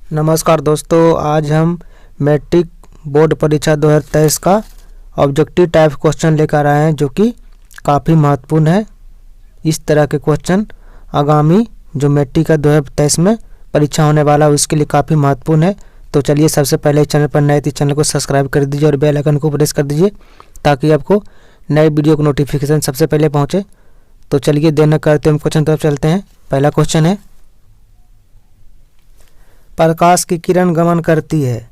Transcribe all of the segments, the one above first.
नमस्कार दोस्तों, आज हम मैट्रिक बोर्ड परीक्षा 2023 का ऑब्जेक्टिव टाइप क्वेश्चन लेकर आए हैं जो कि काफ़ी महत्वपूर्ण है। इस तरह के क्वेश्चन आगामी जो मैट्रिक का 2023 में परीक्षा होने वाला है उसके लिए काफ़ी महत्वपूर्ण है। तो चलिए, सबसे पहले चैनल पर नए थे चैनल को सब्सक्राइब कर दीजिए और बेल आइकन को प्रेस कर दीजिए ताकि आपको नए वीडियो का नोटिफिकेशन सबसे पहले पहुँचे। तो चलिए, देर न करते हम क्वेश्चन तरफ चलते हैं। पहला क्वेश्चन है, प्रकाश की किरण गमन करती है।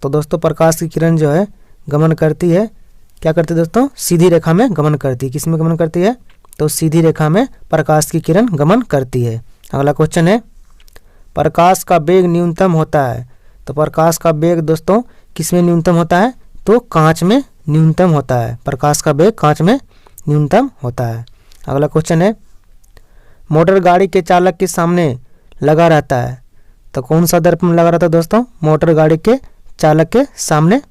तो दोस्तों, प्रकाश की किरण जो है गमन करती है, क्या करती है दोस्तों? सीधी रेखा में गमन करती है। किस में गमन करती है? तो सीधी रेखा में प्रकाश की किरण गमन करती है। अगला क्वेश्चन है, प्रकाश का वेग न्यूनतम होता है। तो प्रकाश का वेग दोस्तों किस में न्यूनतम होता है? तो कांच में न्यूनतम होता है। प्रकाश का वेग कांच में न्यूनतम होता है। अगला क्वेश्चन है, मोटर गाड़ी के चालक के सामने लगा रहता है। तो कौन सा दर्पण लगा रहता है दोस्तों? मोटर गाड़ी के चालक के सामने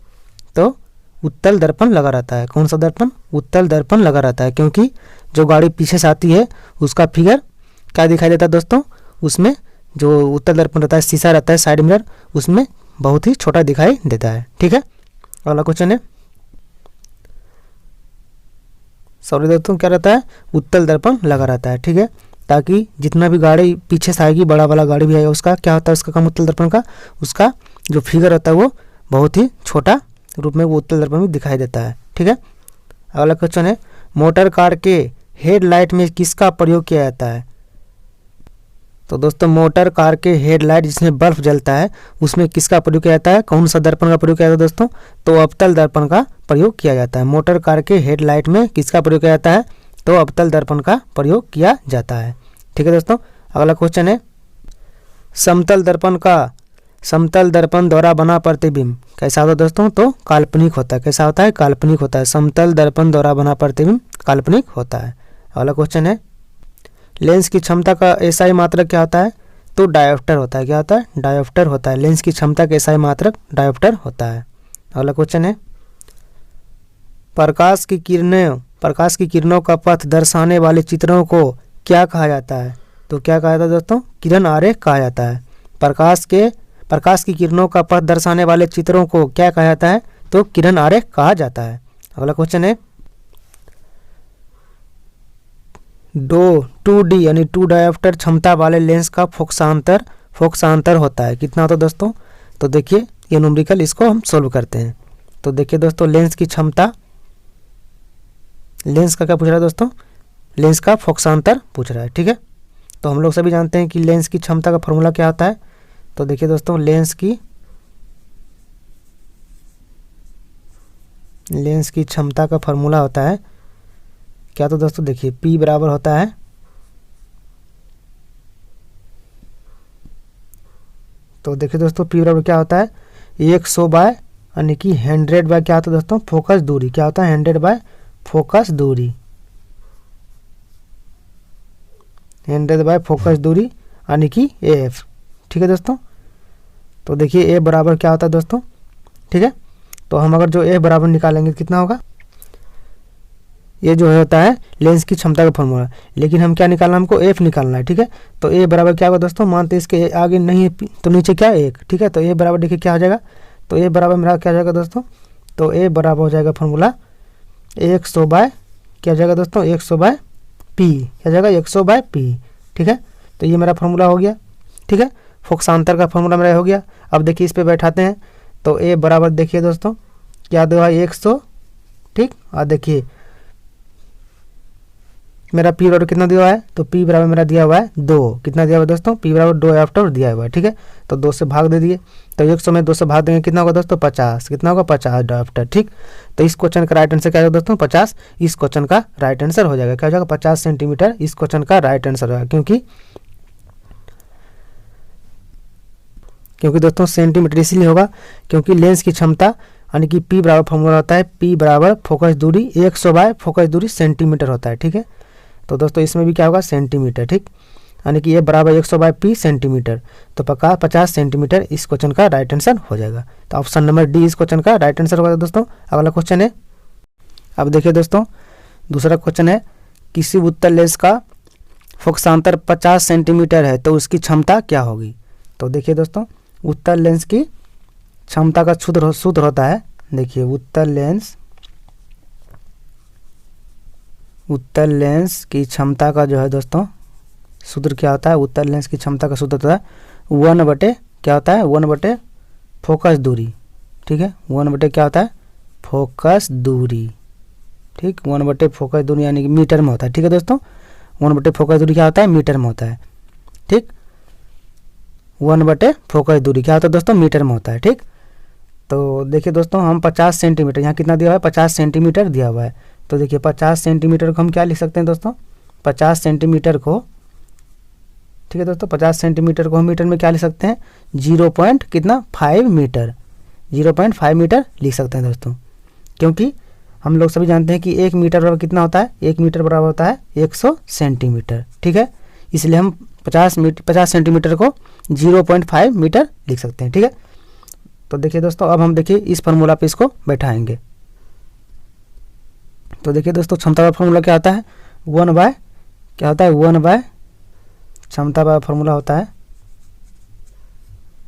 तो उत्तल दर्पण लगा रहता है। कौन सा दर्पण? उत्तल दर्पण लगा रहता है, क्योंकि जो गाड़ी पीछे से आती है उसका फिगर क्या दिखाई देता है दोस्तों? उसमें जो उत्तल दर्पण रहता है, शीशा रहता है, साइड मिरर, उसमें बहुत ही छोटा दिखाई देता है। ठीक है। अगला क्वेश्चन है, सॉरी दोस्तों, क्या रहता है? उत्तल दर्पण लगा रहता है। ठीक है, ताकि जितना भी गाड़ी पीछे से आएगी, बड़ा वाला गाड़ी भी आएगा, उसका क्या होता है? उसका कम उत्तल दर्पण का उसका जो फिगर होता है वो बहुत ही छोटा रूप में वो उत्तल दर्पण में दिखाई देता है। ठीक है। अगला क्वेश्चन है, मोटर कार के हेडलाइट में किसका प्रयोग किया जाता है? तो दोस्तों, मोटर कार के हेडलाइट जिसमें बल्ब जलता है उसमें किसका प्रयोग किया जाता है? कौन सा दर्पण का प्रयोग किया जाता है दोस्तों? तो अवतल दर्पण का प्रयोग किया जाता है। मोटर कार के हेडलाइट में किसका प्रयोग किया जाता है? तो अवतल दर्पण का प्रयोग किया जाता है। ठीक है दोस्तों। अगला क्वेश्चन है, समतल दर्पण द्वारा बना प्रतिबिंब कैसा होता है दोस्तों? तो काल्पनिक होता है। कैसा होता है? काल्पनिक होता है। समतल दर्पण द्वारा बना प्रतिबिंब काल्पनिक होता है। अगला क्वेश्चन है, लेंस की क्षमता का एसआई मात्रक क्या होता है? तो डायोप्टर होता है। क्या होता है? डायोप्टर होता है। लेंस की क्षमता का एसआई मात्रक डायोप्टर होता है। अगला क्वेश्चन है, प्रकाश की किरणों का पथ दर्शाने वाले चित्रों को क्या कहा जाता है? तो क्या कहा जाता है दोस्तों? किरण आरेख कहा जाता है। प्रकाश की किरणों का पथ दर्शाने वाले चित्रों को क्या कहा जाता है? तो किरण आरेख कहा जाता है। अगला क्वेश्चन है, 2D यानी 2 डायोप्टर क्षमता वाले लेंस का फोकसांतर होता है। कितना होता है दोस्तों? तो देखिए, ये न्यूमेरिकल, इसको हम सोल्व करते हैं। तो देखिए दोस्तों, लेंस की क्षमता, लेंस का क्या पूछ रहा है दोस्तों? लेंस का फोकसांतर पूछ रहा है। ठीक है। तो हम लोग सभी जानते हैं कि लेंस की क्षमता का फॉर्मूला क्या होता है। तो देखिए दोस्तों, लेंस की क्षमता का फॉर्मूला होता है क्या? तो दोस्तों देखिए, P बराबर होता है, तो देखिए दोस्तों P बराबर क्या होता है? 100 बाय यानी कि 100 बाय क्या होता है दोस्तों? फोकस दूरी। क्या होता है? 100 बाय फोकस दूरी। 100 बाय फोकस दूरी यानी कि AF। ठीक है दोस्तों। तो देखिए A बराबर क्या होता है दोस्तों? ठीक है। तो हम अगर जो A बराबर निकालेंगे कितना होगा? ये जो होता है लेंस की क्षमता का फॉर्मूला, लेकिन हम क्या निकालना है? हमको F निकालना है। ठीक है। तो A बराबर क्या होगा दोस्तों? मानते इसके आगे नहीं तो नीचे क्या? 1। ठीक है। तो A बराबर देखिए क्या हो जाएगा? तो A बराबर मेरा क्या हो जाएगा दोस्तों? तो A बराबर हो जाएगा फॉर्मूला 100 बाय क्या हो जाएगा दोस्तों? 100 बाय P। क्या जाएगा? 100 बाय P। ठीक है। तो ये मेरा फॉर्मूला हो गया। ठीक है। फोकसांतर का फॉर्मूला मेरा हो गया। अब देखिए, इस पे बैठाते हैं तो A बराबर देखिए दोस्तों क्या दो है? 100। ठीक। और देखिए मेरा P बराबर कितना दिया हुआ है? तो P बराबर मेरा दिया हुआ है 2। कितना दिया हुआ है दोस्तों? P बराबर 2 डायोप्टर दिया हुआ है। ठीक है। तो 2 से भाग दे दिए, तो 100 में 2 से भाग देंगे, कितना होगा दोस्तों? 50। कितना होगा? 50 डायोप्टर। ठीक। तो इस क्वेश्चन का राइट आंसर क्या होगा दोस्तों? 50 इस क्वेश्चन का राइट आंसर हो जाएगा। क्या हो जाएगा? 50 सेंटीमीटर इस क्वेश्चन का राइट आंसर होगा। क्योंकि दोस्तों सेंटीमीटर इसीलिए होगा क्योंकि लेंस की क्षमता यानी कि P बराबर फॉर्मूला होता है P बराबर फोकस दूरी 100 बाय फोकस दूरी सेंटीमीटर होता है। ठीक है। तो दोस्तों इसमें भी क्या होगा? सेंटीमीटर। ठीक। यानी कि A बराबर 100 बाय P सेंटीमीटर, तो 50 सेंटीमीटर इस क्वेश्चन का राइट आंसर हो जाएगा। तो ऑप्शन नंबर D इस क्वेश्चन का राइट आंसर होगा दोस्तों। अगला क्वेश्चन है, अब देखिए दोस्तों, दूसरा क्वेश्चन है, किसी उत्तल लेंस का फोकसांतर 50 सेंटीमीटर है तो उसकी क्षमता क्या होगी? तो देखिए दोस्तों, उत्तल लेंस की क्षमता का सूत्र होता है, देखिए उत्तल लेंस की क्षमता का जो है दोस्तों सूत्र क्या होता है, उत्तल लेंस की क्षमता का सूत्र होता है 1/, क्या होता है 1/, फोकस दूरी, ठीक है, 1/, क्या होता है फोकस दूरी, ठीक, 1/, फोकस दूरी यानी कि मीटर में होता है, ठीक है दोस्तों, 1/, फोकस दूरी क्या होता है मीटर में होता है, ठीक, 1/, फोकस दूरी क्या होता है दोस्तों मीटर में होता है, ठीक। तो देखिए दोस्तों, हम 50 सेंटीमीटर, यहाँ कितना दिया हुआ है 50 सेंटीमीटर दिया हुआ है, तो देखिए 50 सेंटीमीटर को हम क्या लिख सकते हैं दोस्तों, 50 सेंटीमीटर को, ठीक है दोस्तों, 50 सेंटीमीटर को हम मीटर में क्या लिख सकते हैं 0.5 मीटर, 0.5 मीटर लिख सकते हैं दोस्तों, क्योंकि हम लोग सभी जानते हैं कि 1 मीटर बराबर कितना होता है, 1 मीटर बराबर होता है 100 सेंटीमीटर, ठीक है, इसलिए हम 50 सेंटीमीटर को 0.5 मीटर लिख सकते हैं, ठीक है। तो देखिए दोस्तों, अब हम देखिए इस फार्मूला पे इसको बैठाएंगे। तो देखिए दोस्तों, क्षमता का फार्मूला क्या होता है 1/, क्या होता है 1/, क्षमता का फार्मूला होता है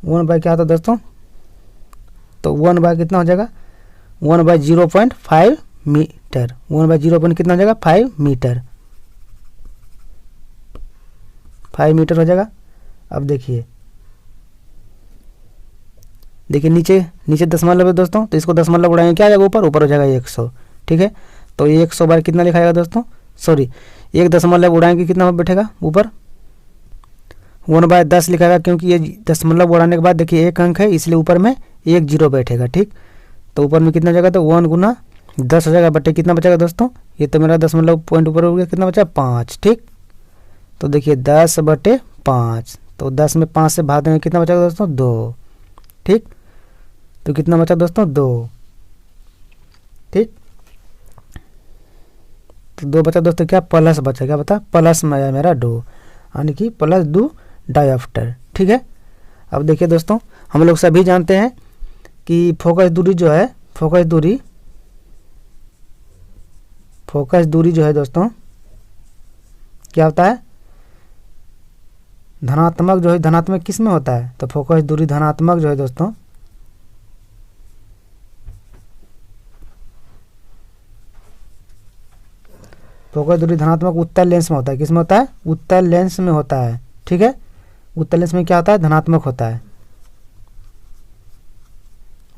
1/, क्या होता है दोस्तों, तो 1/, कितना हो जाएगा 1/0.5 मीटर, 1/0. कितना हो जाएगा 5 मीटर, 5 मीटर हो जाएगा। अब देखिए नीचे दशमलव है दोस्तों, तो इसको दशमलव उड़ाएंगे क्या आ जाएगा ऊपर हो जाएगा 100, ठीक है, तो 100 बार कितना लिखा जाएगा दोस्तों, सॉरी 1 दशमलव उड़ाएंगे कितना बैठेगा ऊपर 1/10 लिखा जाएगा, क्योंकि ये दशमलव उड़ाने के बाद देखिए 1 अंक है इसलिए ऊपर में 1 0 बैठेगा, ठीक, तो ऊपर में कितना हो जाएगा तो 1 गुना 10 हो जाएगा, बटे कितना बचेगा दोस्तों, ये तो मेरा दशमलव पॉइंट ऊपर हो गया, कितना बचा 5, ठीक, तो देखिए 10/5, तो 10 में 5 से भाग देंगे कितना बचेगा दोस्तों 2, ठीक, तो कितना बचा दोस्तों 2, ठीक, तो 2 बचा दोस्तों, क्या प्लस बचा, क्या बता प्लस में आया मेरा 2, यानी कि +2 डायोप्टर, ठीक है। अब देखिए दोस्तों, हम लोग सभी जानते हैं कि फोकस दूरी जो है दोस्तों क्या होता है धनात्मक, जो है धनात्मक किस में होता है, तो फोकस दूरी धनात्मक जो है दोस्तों फोकस दूरी धनात्मक उत्तल लेंस में होता है, किस में होता है उत्तल लेंस में होता है, ठीक है, उत्तल लेंस में क्या होता है धनात्मक होता है,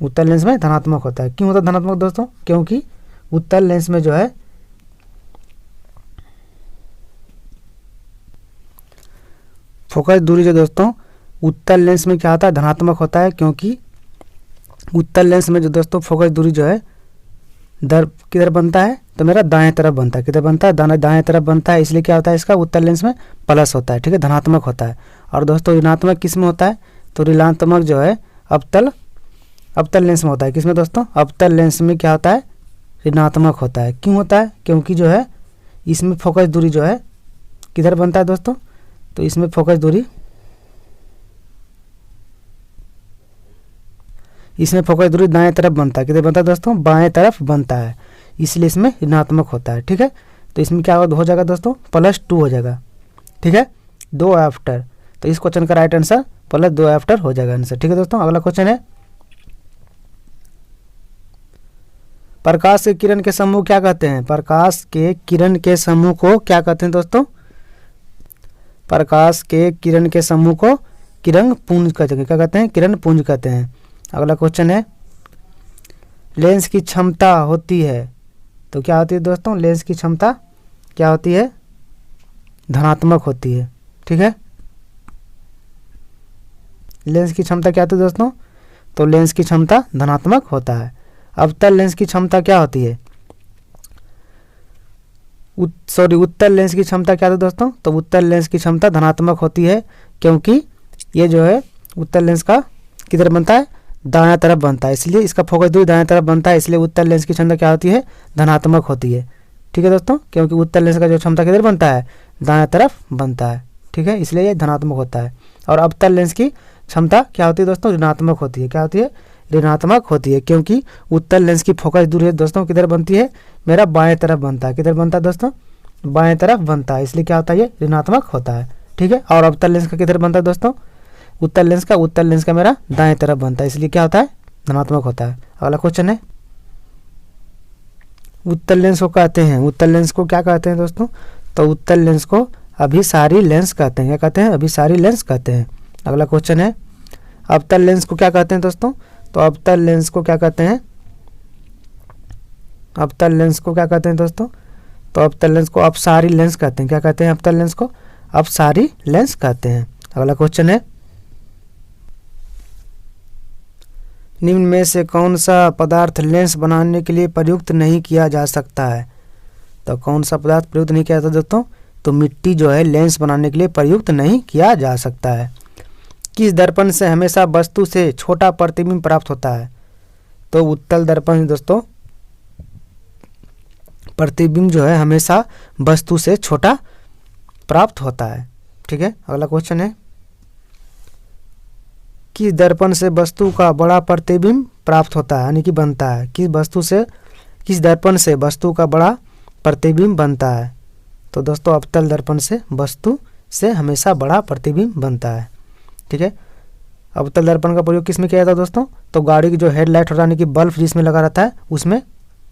उत्तल लेंस में धनात्मक होता है। क्यों होता है धनात्मक दोस्तों, क्योंकि उत्तल लेंस में जो है फोकस दूरी जो दोस्तों उत्तल लेंस में क्या होता है धनात्मक होता है, क्योंकि उत्तल लेंस में जो दोस्तों फोकस दूरी जो है किधर बनता है, तो मेरा दाएं तरफ बनता है, किधर बनता है दाएं तरफ बनता है, इसलिए क्या होता है इसका उत्तल लेंस में प्लस होता है, ठीक है, धनात्मक होता है। और दोस्तों ऋणात्मक किस में होता है, तो ऋणात्मक जो है अवतल लेंस में होता है, किसमें दोस्तों अवतल लेंस में क्या होता है ऋणात्मक होता है। क्यों होता है, क्योंकि जो है इसमें फोकस दूरी जो है किधर बनता है दोस्तों, तो इसमें फोकस दूरी दाएं तरफ बनता है, किधर बनता है दोस्तों बाएं तरफ बनता है, इसलिए इसमें ऋणात्मक होता है, ठीक है। तो इसमें क्या हो जाएगा दोस्तों +2 हो जाएगा, ठीक है, 2 आफ्टर, तो इस क्वेश्चन का राइट आंसर +2 आफ्टर हो जाएगा आंसर, ठीक है दोस्तों। अगला क्वेश्चन है प्रकाश के किरण के समूह क्या कहते हैं, प्रकाश के किरण के समूह को क्या कहते हैं दोस्तों, प्रकाश के किरण के समूह को किरण पुंज कहते हैं, क्या कहते हैं किरण पुंज कहते हैं। अगला क्वेश्चन है लेंस की क्षमता होती है, तो क्या होती है दोस्तों लेंस की क्षमता क्या होती है धनात्मक होती है, ठीक है, लेंस की क्षमता क्या होती है दोस्तों, तो लेंस की क्षमता धनात्मक होता है। अवतल लेंस की क्षमता क्या होती है, उत्तल लेंस की क्षमता क्या होती है दोस्तों, तो उत्तल लेंस की क्षमता धनात्मक होती है, क्योंकि ये जो है उत्तल लेंस का किधर बनता है दायां तरफ बनता है, इसलिए इसका फोकस दूरी दायां तरफ बनता है, इसलिए उत्तल लेंस की क्षमता क्या होती है धनात्मक होती है, ठीक है दोस्तों, क्योंकि उत्तल लेंस का जो क्षमता किधर बनता है दायां तरफ बनता है, ठीक है, इसलिए ये धनात्मक होता है। और अवतल लेंस की क्षमता क्या होती है दोस्तों ऋणात्मक होती है, क्या होती है ऋणात्मक होती है, क्योंकि उत्तल लेंस की फोकस दूरी दोस्तों किधर बनती है मेरा बाएं तरफ बनता है, किधर बनता है दोस्तों बाएं तरफ बनता है, इसलिए क्या होता है ये ऋणात्मक होता है, ठीक है। और अवतल लेंस का किधर बनता है दोस्तों उत्तल लेंस का मेरा दाएं तरफ बनता है, इसलिए क्या होता है, धनात्मक होता है। अगला क्वेश्चन है, उत्तल लेंस को कहते हैं, उत्तल लेंस को क्या कहते हैं दोस्तों, तो उत्तल लेंस को अभिसारी लेंस कहते हैं। क्या कहते हैं, अभिसारी लेंस कहते हैं। अगला क्वेश्चन है, अवतल लेंस को क्या कहते हैं दोस्तों, तो अवतल लेंस को क्या कहते हैं, अवतल लेंस को क्या कहते हैं दोस्तों, तो अवतल लेंस को अपसारी लेंस कहते हैं। क्या कहते हैं, अवतल लेंस को अपसारी लेंस कहते हैं। अगला क्वेश्चन है, निम्न में से कौन सा पदार्थ लेंस बनाने के लिए प्रयुक्त नहीं किया जा सकता है, तो कौन सा पदार्थ प्रयुक्त नहीं किया जाता दोस्तों, तो मिट्टी जो है लेंस बनाने के लिए प्रयुक्त नहीं किया जा सकता है। किस दर्पण से हमेशा वस्तु से छोटा प्रतिबिंब प्राप्त होता है, तो उत्तल दर्पण दोस्तों प्रतिबिंब जो है हमेशा वस्तु से छोटा प्राप्त होता है। ठीक है। अगला क्वेश्चन है, किस दर्पण से वस्तु का बड़ा प्रतिबिंब प्राप्त होता है, यानी कि बनता है, किस दर्पण से वस्तु का बड़ा प्रतिबिंब बनता है, तो दोस्तों अवतल दर्पण से वस्तु से हमेशा बड़ा प्रतिबिंब बनता है। ठीक है। अवतल दर्पण का प्रयोग किस में किया जाता है दोस्तों, तो गाड़ी की जो हेडलाइट होता है, यानी कि बल्ब जिसमें लगा रहता है, उसमें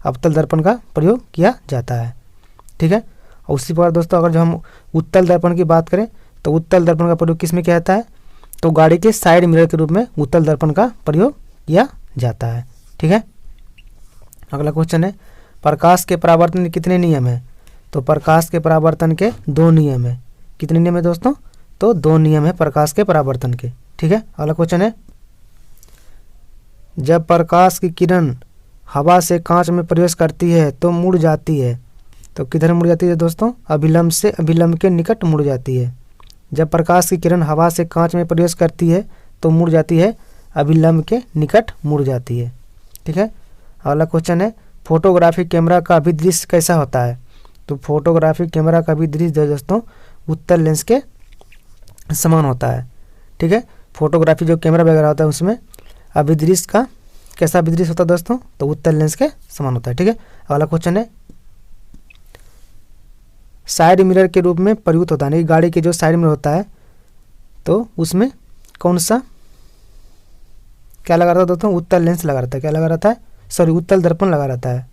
अवतल दर्पण का प्रयोग किया जाता है। ठीक है। और उसी प्रकार दोस्तों अगर जो हम उत्तल दर्पण की बात करें, तो उत्तल दर्पण का प्रयोग किस में किया जाता है, तो गाड़ी के साइड मिरर के रूप में उत्तल दर्पण का प्रयोग किया जाता है। ठीक है। अगला क्वेश्चन है, प्रकाश के परावर्तन के कितने नियम हैं, तो प्रकाश के परावर्तन के 2 नियम है। कितने नियम है दोस्तों, तो 2 नियम है प्रकाश के परावर्तन के। ठीक है। अगला क्वेश्चन है, जब प्रकाश की किरण हवा से कांच में प्रवेश करती है तो मुड़ जाती है, तो किधर मुड़ जाती है दोस्तों, अभिलंब से अभिलंब के निकट मुड़ जाती है। जब प्रकाश की किरण हवा से कांच में प्रवेश करती है तो मुड़ जाती है, अभिलंब के निकट मुड़ जाती है। ठीक है। अगला क्वेश्चन है, फोटोग्राफी कैमरा का अभिदृश्य कैसा होता है, तो फोटोग्राफी कैमरा का अभिदृश्य दोस्तों उत्तल लेंस के समान होता है। ठीक है। फोटोग्राफी जो कैमरा वगैरह होता है उसमें अभिदृश्य का कैसा अभिदृश्य होता है दोस्तों, तो उत्तल लेंस के समान होता है। ठीक है। अगला क्वेश्चन है, साइड मिरर के रूप में प्रयुक्त होता है, गाड़ी के जो साइड मिरर होता है तो उसमें कौन सा क्या लगा रहता है दोस्तों, उत्तल लेंस लगा रहता है। क्या लगा रहता है, सॉरी उत्तल दर्पण लगा रहता है।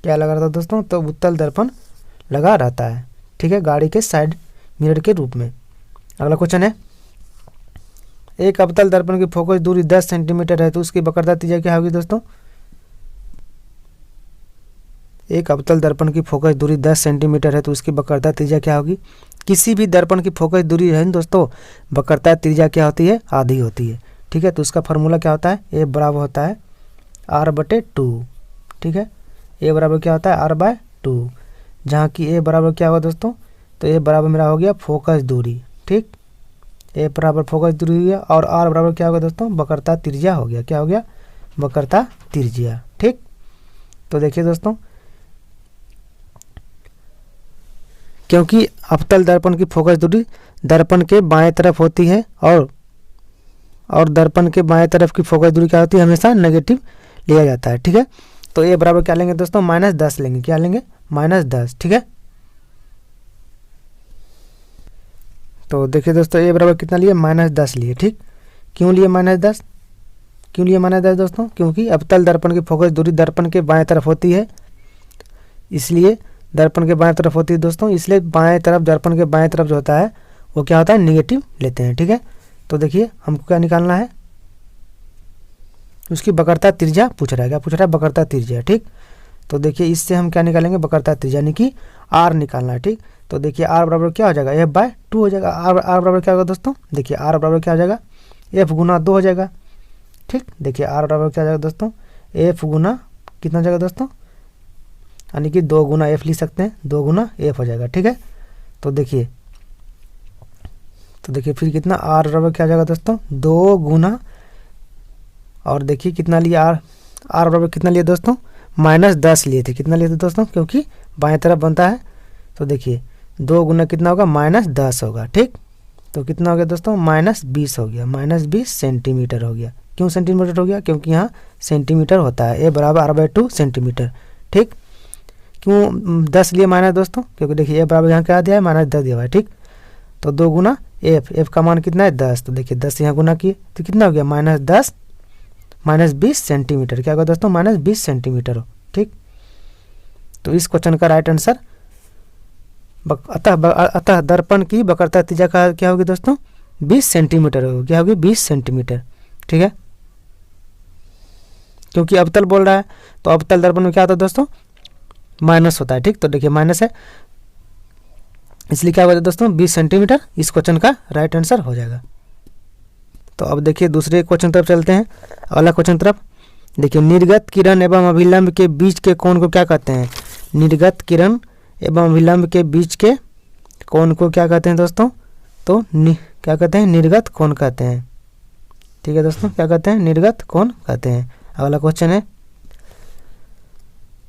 क्या लगा रहता है दोस्तों, तो उत्तल दर्पण लगा रहता है। ठीक है, गाड़ी के साइड मिरर के रूप में। अगला क्वेश्चन है, एक अवतल दर्पण की फोकस दूरी 10 सेंटीमीटर है तो उसकी वक्रता त्रिज्या क्या होगी दोस्तों, एक अवतल दर्पण की फोकस दूरी 10 सेंटीमीटर है तो उसकी वक्रता त्रिज्या क्या होगी। किसी भी दर्पण की फोकस दूरी है दोस्तों, वक्रता त्रिज्या क्या होती है, आधी होती है। ठीक है। तो उसका फार्मूला क्या होता है, ए बराबर होता है r/2। ठीक है। ए बराबर क्या होता है, r/2, जहाँ की ए बराबर क्या होगा दोस्तों, तो ए बराबर मेरा हो गया फोकस दूरी। ठीक, ए बराबर फोकस दूरी हो गया, और आर बराबर क्या होगा दोस्तों, वक्रता त्रिज्या हो गया। क्या हो गया, वक्रता त्रिज्या। ठीक, तो देखिए दोस्तों, क्योंकि अवतल दर्पण की फोकस दूरी दर्पण के बाएं तरफ होती है और दर्पण के बाएं तरफ की फोकस दूरी क्या होती है, हमेशा नेगेटिव लिया जाता है। ठीक है। तो ए बराबर क्या लेंगे दोस्तों, -10 लेंगे। क्या लेंगे, -10। ठीक है। तो देखिए दोस्तों, ए बराबर कितना लिए, -10 लिए। ठीक, क्यों लिए -10, क्यों लिए -10 दोस्तों, क्योंकि अवतल दर्पण की फोकस दूरी दर्पण के बाएं तरफ होती है, इसलिए दर्पण के बाएं तरफ होती है दोस्तों, इसलिए बाएं तरफ दर्पण के बाएं तरफ जो होता है वो क्या होता है, निगेटिव लेते हैं। ठीक है। तो देखिए हमको क्या निकालना है, उसकी वक्रता त्रिज्या पूछ रहा है। क्या पूछ रहा है, वक्रता त्रिज्या। ठीक, तो देखिए इससे हम क्या निकालेंगे, वक्रता त्रिज्या यानी कि आर निकालना है। ठीक, तो देखिए आर बराबर क्या हो जाएगा, f/2 हो जाएगा। आर बराबर क्या होगा दोस्तों, देखिए आर बराबर क्या हो जाएगा, f गुना 2 हो जाएगा। ठीक, देखिए आर बराबर क्या हो जाएगा दोस्तों, f गुना कितना हो जाएगा दोस्तों, यानी कि 2 गुना f लिख सकते हैं, 2 गुना f हो जाएगा। ठीक है। तो देखिए फिर कितना, आर बराबर क्या हो जाएगा दोस्तों, 2 गुना, और देखिए कितना लिया आर बराबर कितना लिए दोस्तों, -10 लिए थे। कितना लिए थे दोस्तों, क्योंकि बाएं तरफ बनता है। तो देखिए 2 गुना कितना होगा, -10 होगा। ठीक, तो कितना हो गया दोस्तों, -20 हो गया, -20 सेंटीमीटर हो गया। क्यों सेंटीमीटर हो गया, क्योंकि यहाँ सेंटीमीटर होता है, ए बराबर r/2 सेंटीमीटर। ठीक, क्यों 10 लिए माइनस दोस्तों, क्योंकि देखिए ए बराबर यहाँ क्या दिया है, -10 दिया हुआ है। ठीक, तो 2 गुना एफ का मान कितना है 10, तो देखिए 10 यहाँ गुना किए तो कितना हो गया -10 -20 सेंटीमीटर। क्या होगा दोस्तों -20 सेंटीमीटर हो। ठीक, तो इस क्वेश्चन का राइट आंसर अतः दर्पण की वक्रता त्रिज्या का क्या होगी दोस्तों 20 सेंटीमीटर होगी। क्या होगी 20 सेंटीमीटर। ठीक है, क्योंकि अवतल बोल रहा है तो अवतल दर्पण में क्या होता है दोस्तों माइनस होता है। ठीक, तो देखिए माइनस है इसलिए क्या होगा दोस्तों 20 सेंटीमीटर इस क्वेश्चन का राइट आंसर हो जाएगा। तो अब देखिए दूसरे क्वेश्चन तरफ चलते हैं, अगला क्वेश्चन तरफ। देखिए निर्गत किरण एवं अभिलंब के बीच के कोण को क्या कहते हैं। निर्गत किरण एवं अभिलंब के बीच के कोण को क्या कहते हैं दोस्तों, तो क्या कहते हैं निर्गत कोण कहते हैं। ठीक है दोस्तों, क्या कहते हैं निर्गत कोण कहते हैं। अगला क्वेश्चन है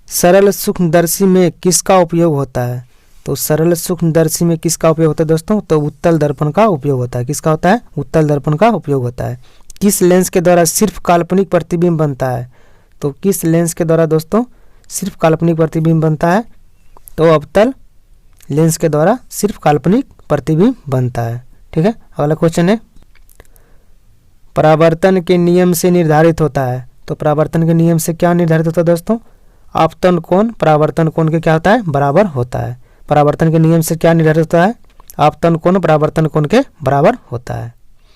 सरल सूक्ष्मदर्शी में किसका उपयोग होता है। तो सरल सूक्ष्मदर्शी में किसका उपयोग होता है दोस्तों, तो उत्तल दर्पण का उपयोग होता है। किसका होता है उत्तल दर्पण का उपयोग होता है। किस लेंस के द्वारा सिर्फ काल्पनिक प्रतिबिंब बनता है। तो किस लेंस के द्वारा दोस्तों सिर्फ काल्पनिक प्रतिबिंब बनता है, तो अवतल लेंस के द्वारा सिर्फ काल्पनिक प्रतिबिंब बनता है। ठीक है, अगला क्वेश्चन है परावर्तन के नियम से निर्धारित होता है। तो परावर्तन के नियम से क्या निर्धारित होता है दोस्तों, आपतन कोण परावर्तन कोण के क्या होता है बराबर होता है। परावर्तन के नियम से क्या निर्धारित होता है, आपतन कोण परावर्तन कोण के बराबर होता है।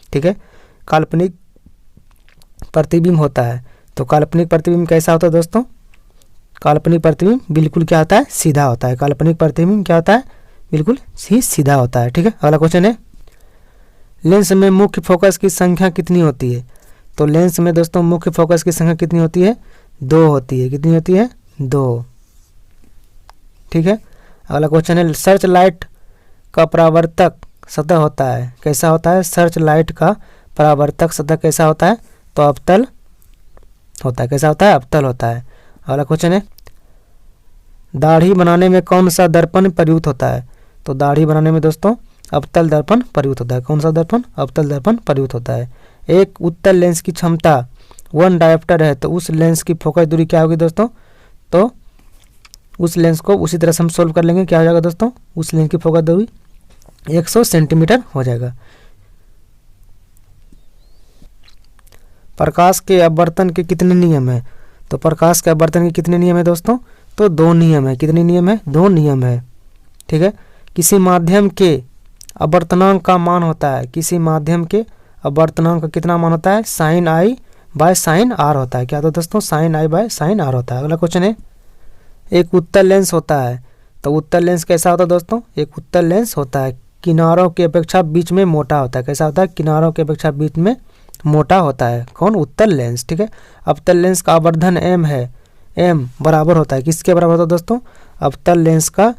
ठीक है, काल्पनिक प्रतिबिंब होता है। तो काल्पनिक प्रतिबिंब कैसा होता है दोस्तों, काल्पनिक प्रतिबिंब बिल्कुल क्या होता है सीधा होता है। काल्पनिक प्रतिबिंब क्या होता है बिल्कुल ही सीधा होता है। ठीक है, अगला क्वेश्चन है लेंस में मुख्य फोकस की संख्या कितनी होती है। तो लेंस में दोस्तों मुख्य फोकस की संख्या कितनी होती है 2 होती है। कितनी होती है 2। ठीक है, अगला क्वेश्चन है सर्च लाइट का परावर्तक सतह होता है कैसा होता है। सर्च लाइट का परावर्तक सतह कैसा होता है, तो अवतल होता है। कैसा होता है अवतल होता है। अगला क्वेश्चन है दाढ़ी बनाने में कौन सा दर्पण प्रयुक्त होता है। तो दाढ़ी बनाने में दोस्तों अवतल दर्पण प्रयुक्त होता है। कौन सा दर्पण अवतल दर्पण प्रयुक्त होता है। एक उत्तल लेंस की क्षमता 1 डायोप्टर है, तो उस लेंस की फोकस दूरी क्या होगी दोस्तों, तो उस लेंस को उसी तरह से हम सोल्व कर लेंगे। क्या हो जाएगा दोस्तों, उस लेंस की फोकस दूरी 100 सेंटीमीटर हो जाएगा। प्रकाश के अपवर्तन के कितने नियम है। तो प्रकाश के अपवर्तन के कितने नियम है दोस्तों, तो 2 नियम है। कितने नियम है 2 नियम है। ठीक है, किसी माध्यम के अपवर्तनांक का मान होता है, किसी माध्यम के अपवर्तनांक का कितना मान होता है sin i by sin r होता है। क्या होता है दोस्तों sin i by sin r होता है। अगला क्वेश्चन है एक उत्तल लेंस होता है। तो उत्तल लेंस कैसा होता है दोस्तों, एक उत्तल लेंस होता है किनारों की अपेक्षा बीच में मोटा होता है। कैसा होता है किनारों की अपेक्षा बीच में मोटा होता है कौन उत्तल लेंस। ठीक है, अवतल लेंस का आवर्धन m है, m बराबर होता है किसके बराबर होता है दोस्तों, अवतल लेंस का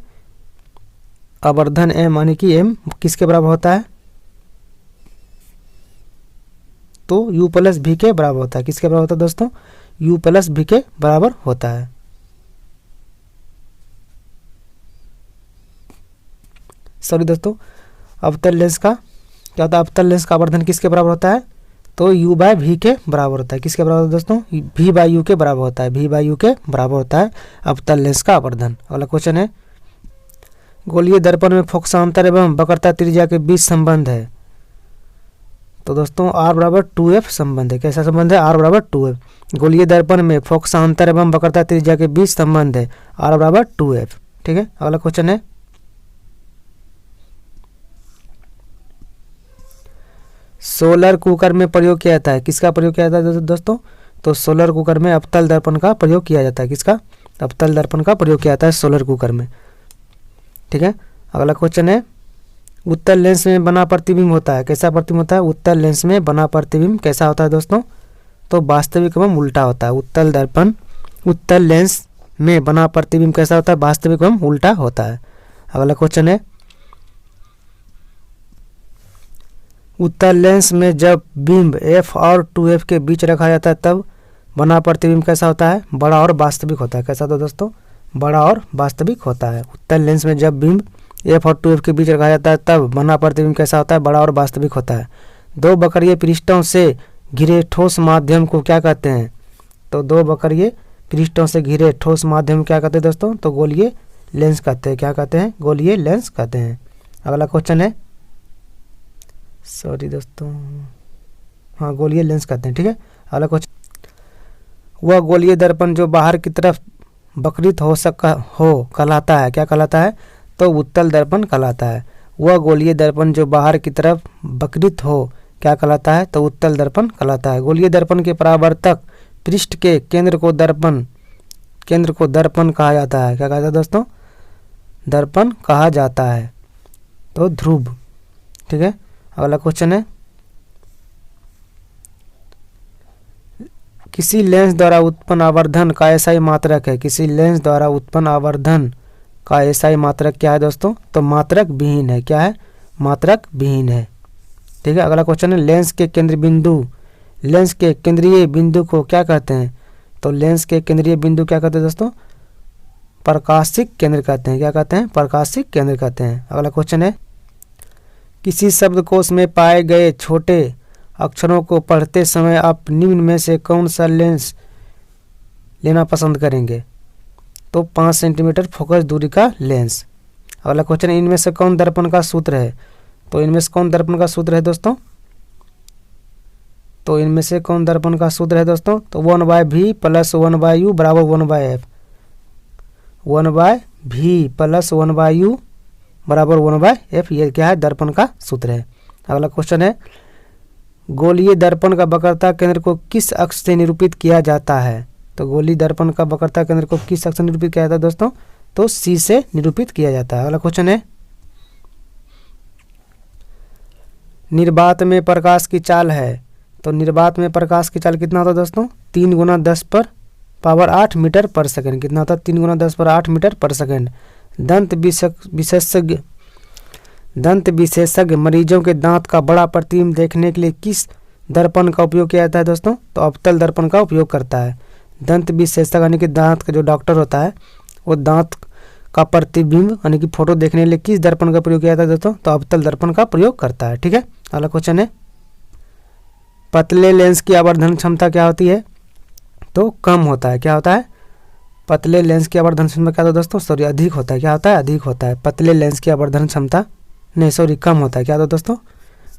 आवर्धन m यानी कि m किसके बराबर होता है, तो u प्लस v के बराबर होता है। किसके बराबर होता है दोस्तों, u प्लस v के बराबर होता है। सॉरी दोस्तों, अवतल लेंस का क्या होता है, अवतल लेंस का आवर्धन किसके बराबर होता है, तो u बाय v के बराबर होता है। किसके बराबर होता है दोस्तों, v बाय u के बराबर होता है। v बाय u के बराबर होता है अवतल लेंस का आवर्धन। अगला क्वेश्चन है गोलीय दर्पण में फोकसांतर एवं वक्रता त्रिज्या के बीच संबंध है। तो दोस्तों r बराबर 2f संबंध है। कैसा संबंध है, r बराबर 2f। गोलीय दर्पण में फोकसांतर एवं वक्रता त्रिज्या के बीच संबंध है r बराबर 2f। ठीक है, अगला क्वेश्चन है सोलर कुकर में प्रयोग किया जाता है। किसका प्रयोग किया जाता है दोस्तों, तो सोलर कुकर में अवतल दर्पण का प्रयोग किया जाता है। किसका, अवतल दर्पण का प्रयोग किया जाता है सोलर कुकर में। ठीक है, अगला क्वेश्चन है उत्तल लेंस में बना प्रतिबिंब होता है। कैसा प्रतिबिंब होता है, उत्तल लेंस में बना प्रतिबिंब कैसा होता है दोस्तों, तो वास्तविक एवं उल्टा होता है। उत्तल दर्पण उत्तल लेंस में बना प्रतिबिंब कैसा होता है, वास्तविक एवं उल्टा होता है। अगला क्वेश्चन है उत्तल लेंस में जब बिंब f और 2f के बीच रखा जाता है तब बना प्रतिबिंब कैसा होता है, बड़ा और वास्तविक होता है। कैसा होता है दोस्तों, बड़ा और वास्तविक होता है। उत्तल लेंस में जब बिंब f और 2f के बीच रखा जाता है तब बना प्रतिबिंब कैसा होता है, बड़ा और वास्तविक होता है। 2 वक्रीय पृष्ठों से घिरे ठोस माध्यम को क्या कहते हैं, तो 2 वक्रीय पृष्ठों से घिरे ठोस माध्यम क्या कहते हैं दोस्तों, तो गोलीय लेंस कहते हैं। क्या कहते हैं, गोलीय लेंस कहते हैं। अगला क्वेश्चन है सॉरी दोस्तों, हाँ गोलीय लेंस कहते हैं, ठीक है। अगला क्वेश्चन, वह गोलीय दर्पण जो बाहर की तरफ वक्रित हो कहलाता है, क्या कहलाता है? तो उत्तल दर्पण कहलाता है। वह गोलीय दर्पण जो बाहर की तरफ वक्रित हो क्या कहलाता है? तो उत्तल दर्पण कहलाता है। गोलीय दर्पण के परावर्तक पृष्ठ के केंद्र को दर्पण कहा जाता है। क्या कहा जाता है दोस्तों? दर्पण कहा जाता है, तो ध्रुव, ठीक है। अगला क्वेश्चन है, किसी लेंस द्वारा उत्पन्न आवर्धन का एसआई मात्रक है। किसी लेंस द्वारा उत्पन्न आवर्धन का एसआई मात्रक क्या है दोस्तों? तो मात्रक विहीन है। क्या है? मात्रक विहीन है, ठीक है। अगला क्वेश्चन है, लेंस के केंद्रीय बिंदु को क्या कहते हैं? तो लेंस के केंद्रीय बिंदु क्या कहते हैं दोस्तों? प्रकाशिक केंद्र कहते हैं। क्या कहते हैं? प्रकाशिक केंद्र कहते हैं। अगला क्वेश्चन है, किसी शब्दकोश में पाए गए छोटे अक्षरों को पढ़ते समय आप निम्न में से कौन सा लेंस लेना पसंद करेंगे? तो 5 सेंटीमीटर फोकस दूरी का लेंस। अगला क्वेश्चन, इनमें से कौन दर्पण का सूत्र है? तो इनमें से कौन दर्पण का सूत्र है दोस्तों? तो 1/v + 1/u बराबर 1/f। 1/v + 1/u बराबर 1/f, ये क्या है? दर्पण का सूत्र है। अगला क्वेश्चन है, गोलीय दर्पण का वक्रता केंद्र को किस अक्ष से निरूपित किया जाता है? तो गोलीय दर्पण का वक्रता केंद्र को किस अक्ष से निरूपित किया जाता है दोस्तों? तो C से निरूपित किया जाता है। अगला क्वेश्चन है, निर्वात में प्रकाश की चाल है। तो निर्वात में प्रकाश की चाल कितना होता है दोस्तों? 3 × 10⁸ मीटर पर सेकंड। कितना होता है? 3 × 10⁸ मीटर पर सेकंड। दंत विशेषज्ञ मरीजों के दांत का बड़ा प्रतिबिंब देखने के लिए किस दर्पण का उपयोग किया जाता है दोस्तों? तो अवतल दर्पण का उपयोग करता है। दंत विशेषज्ञ यानी कि दांत का जो डॉक्टर होता है वो दांत का प्रतिबिंब यानी कि फोटो देखने के लिए किस दर्पण का प्रयोग किया जाता है दोस्तों? तो अवतल दर्पण का प्रयोग करता है, ठीक है। अगला क्वेश्चन है, पतले लेंस की आवर्धन क्षमता क्या होती है? तो कम होता है। क्या होता है? पतले लेंस की आवर्धन क्षमता क्या होता है दोस्तों? सॉरी, अधिक होता है। क्या होता है? अधिक होता है। पतले लेंस की आवर्धन क्षमता नहीं, सॉरी, कम होता है। क्या होता है दोस्तों?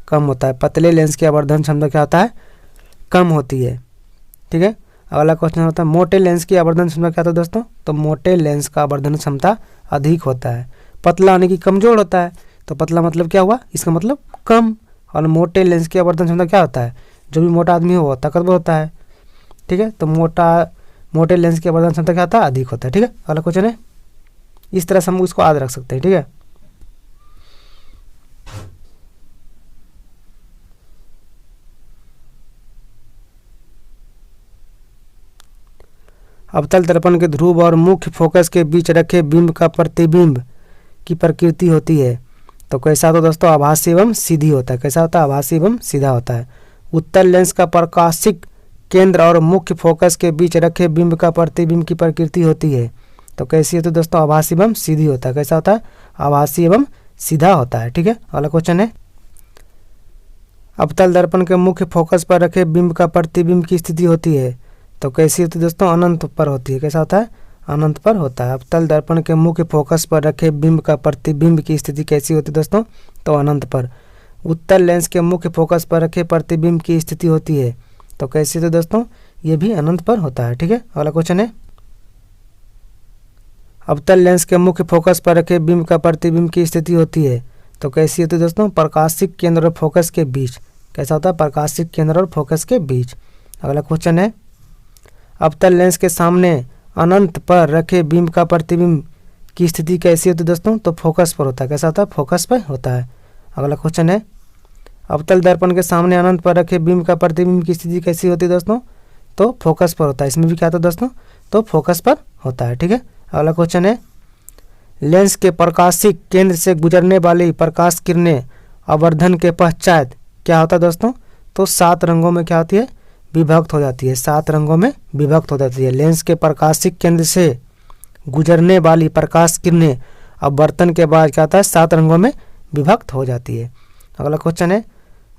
कम होता है। पतले लेंस की आवर्धन क्षमता क्या होता है? कम होती है, ठीक है। अगला क्वेश्चन होता है, मोटे लेंस की आवर्धन क्षमता क्या होता है दोस्तों? तो मोटे लेंस का आवर्धन क्षमता अधिक होता है। पतला यानी कि कमजोर होता है, तो पतला मतलब क्या हुआ? इसका मतलब कम। और मोटे लेंस की आवर्धन क्षमता क्या होता है? जो भी मोटा आदमी हो वो ताकतवर होता है, ठीक है। तो मोटे लेंस की आवर्धन क्षमता क्या होता है? अधिक होता है, ठीक है। अगला क्वेश्चन है, इस तरह से हम इसको याद रख सकते हैं, ठीक है। अवतल दर्पण के ध्रुव और मुख्य फोकस के बीच रखे बिंब का प्रतिबिंब की प्रकृति होती है। तो कैसा होता है दोस्तों? आभासी एवं सीधी होता है। कैसा होता है? आभासी एवं सीधा होता है। उत्तल लेंस का प्रकाशिक केंद्र और मुख्य फोकस के बीच रखे बिंब का प्रतिबिंब की प्रकृति होती है। तो कैसी होती है दोस्तों? आभासी एवं सीधी होता है। कैसा होता है? आभासी एवं सीधा होता है, ठीक है। अगला क्वेश्चन है, अवतल दर्पण के मुख्य फोकस पर रखे बिंब का प्रतिबिंब की स्थिति होती है। तो कैसी होती है दोस्तों? अनंत पर होती है। कैसा होता है? अनंत पर होता है। अवतल दर्पण के मुख्य फोकस पर रखे बिंब का प्रतिबिंब की स्थिति कैसी होती है दोस्तों? तो अनंत पर। उत्तल लेंस के मुख्य फोकस पर रखे प्रतिबिंब की स्थिति होती है। तो कैसी होती है दोस्तों? ये भी अनंत पर होता है, ठीक है। अगला क्वेश्चन है, अवतल लेंस के मुख्य फोकस पर रखे बिंब का प्रतिबिंब की स्थिति होती है। तो कैसी होती है दोस्तों? प्रकाशिक केंद्र और फोकस के बीच। कैसा होता है? प्रकाशिक केंद्र और फोकस के बीच। अगला क्वेश्चन है, अवतल लेंस के सामने अनंत पर रखे बिंब का प्रतिबिंब की स्थिति कैसी होती है दोस्तों? तो फोकस पर होता है। कैसा होता है? फोकस पर होता है। अगला क्वेश्चन है, अवतल दर्पण के सामने अनंत पर रखे बिंब का प्रतिबिंब की स्थिति कैसी होती है दोस्तों? तो फोकस पर होता है। इसमें भी क्या होता है दोस्तों? तो फोकस पर होता है, ठीक है। अगला क्वेश्चन है, लेंस के प्रकाशिक केंद्र से गुजरने वाली प्रकाश किरणें आवर्धन के पश्चात क्या होता है दोस्तों? तो 7 रंगों में क्या होती है? विभक्त हो जाती है। 7 रंगों में विभक्त हो जाती है। लेंस के प्रकाशिक केंद्र से गुजरने वाली प्रकाश किरणें अपवर्तन के बाद क्या होता है? 7 रंगों में विभक्त हो जाती है। अगला क्वेश्चन है,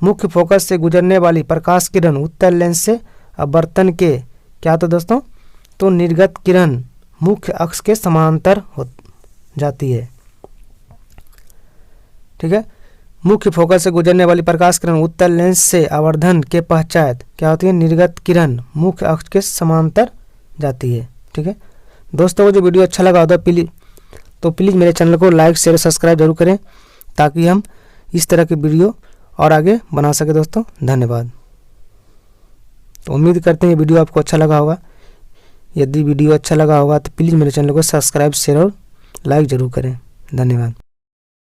मुख्य फोकस से गुजरने वाली प्रकाश किरण उत्तल लेंस से अपवर्तन के क्या होता है दोस्तों? तो निर्गत किरण मुख्य अक्ष के समांतर हो जाती है, ठीक है। मुख्य फोकस से गुजरने वाली प्रकाश किरण उत्तल लेंस से आवर्धन के पश्चात क्या होती है, निर्गत किरण मुख्य अक्ष के समांतर जाती है। ठीक है दोस्तों, जो वीडियो अच्छा लगा होता प्लीज़ मेरे चैनल को लाइक शेयर सब्सक्राइब जरूर करें ताकि हम इस तरह की वीडियो और आगे बना सके। दोस्तों धन्यवाद। तो उम्मीद करते हैं वीडियो आपको अच्छा लगा होगा। यदि वीडियो अच्छा लगा होगा तो प्लीज़ मेरे चैनल को सब्सक्राइब शेयर और लाइक ज़रूर करें। धन्यवाद।